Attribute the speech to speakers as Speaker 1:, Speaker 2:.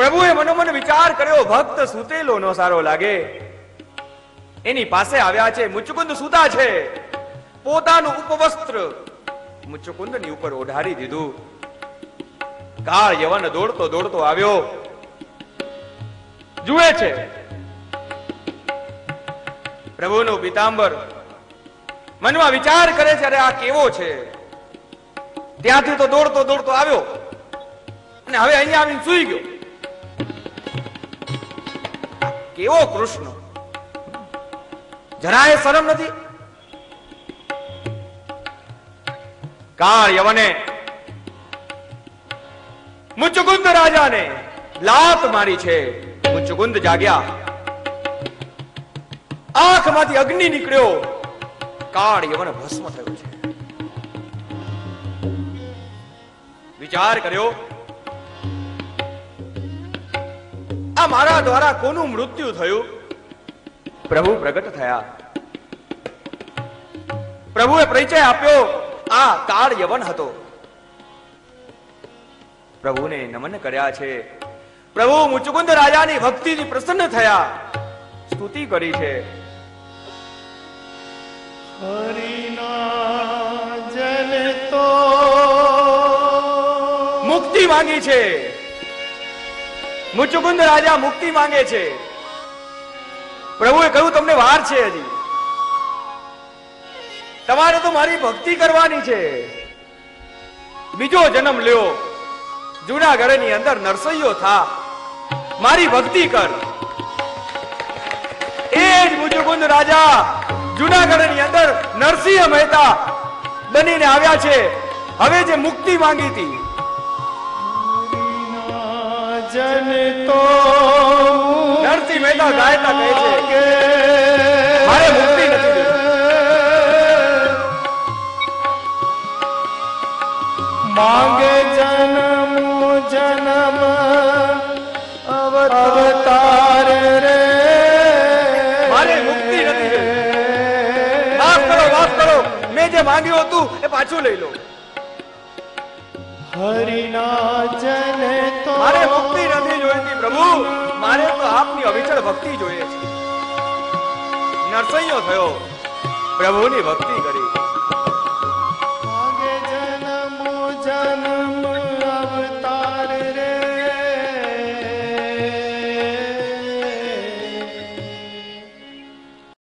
Speaker 1: પ્રભુએ મનોમન વિચાર કર્યો, ભક્ત સૂતેલો ન સારો લાગે. એની પાસે આવ્યા છે. મુચુકુંદ સૂતા છે. પોતાનું ઉપવસ્ત્ર મુચુકુંદની ઉપર ઓઢાડી દીધું. કાળ યવન દોડતો દોડતો આવ્યો, જુએ છે પ્રભુનું પીતાંબર. મનમાં વિચાર કરે છે, અરે આ કેવો છે. ત્યાંથી તો દોડતો દોડતો આવ્યો અને હવે અહીંયા આવીને સૂઈ ગયો. કેવો કૃષ્ણ, જરાય શરમ નથી. કાળ યવને મુચુકુંદ રાજાને લાત મારી છે. મુચુકુંદ જાગ્યા, આંખમાંથી અગ્નિ નીકળ્યો. કાળ યવન ભસ્મ થયો છે. વિચાર કર્યો, આ મારા દ્વારા કોનું મૃત્યુ થયું? પ્રભુ પ્રગટ થયા. પ્રભુએ પરિચય આપ્યો, આ કાળ યવન હતો. પ્રભુને નમન કર્યા છે. પ્રભુ મુચુકુંદ રાજાની ભક્તિથી પ્રસન્ન થયા, સ્તુતિ કરી છે.
Speaker 2: હરિના જન તો
Speaker 1: મુક્તિ માંગી છે. મુચુકુંદ રાજા મુક્તિ માંગે છે. પ્રભુએ કહ્યું, તમને વાર છે, હજી તમારે તો મારી ભક્તિ કરવાની છે. બીજો જન્મ લ્યો, જૂનાગઢની અંદર નરસૈયો થા, મારી ભક્તિ કર. એ જ મુચુકુંદ રાજા જૂનાગઢની અંદર નરસિંહ મહેતા બનીને આવ્યા છે. હવે જે મુક્તિ માંગી હતી,
Speaker 2: જન તો
Speaker 1: નરસિંહ મહેતા ગાયતા કહે છે, મારે મુક્તિ નથી જોઈતી.
Speaker 2: માંગે જન્મ જન્મ અવતાર રે,
Speaker 1: મારે મુક્તિ નથી જોઈતી. માફ કરો, માફ કરો. મેં જે માંગ્યું હતું એ પાછું લઈ લો.
Speaker 2: હરિના જન તો
Speaker 1: મારે મુક્તિ નથી જોઈતી પ્રભુ, મારે તો આપની અવિચળ ભક્તિ જોઈએ છે. નરસૈયો થયો, પ્રભુની ભક્તિ કરી.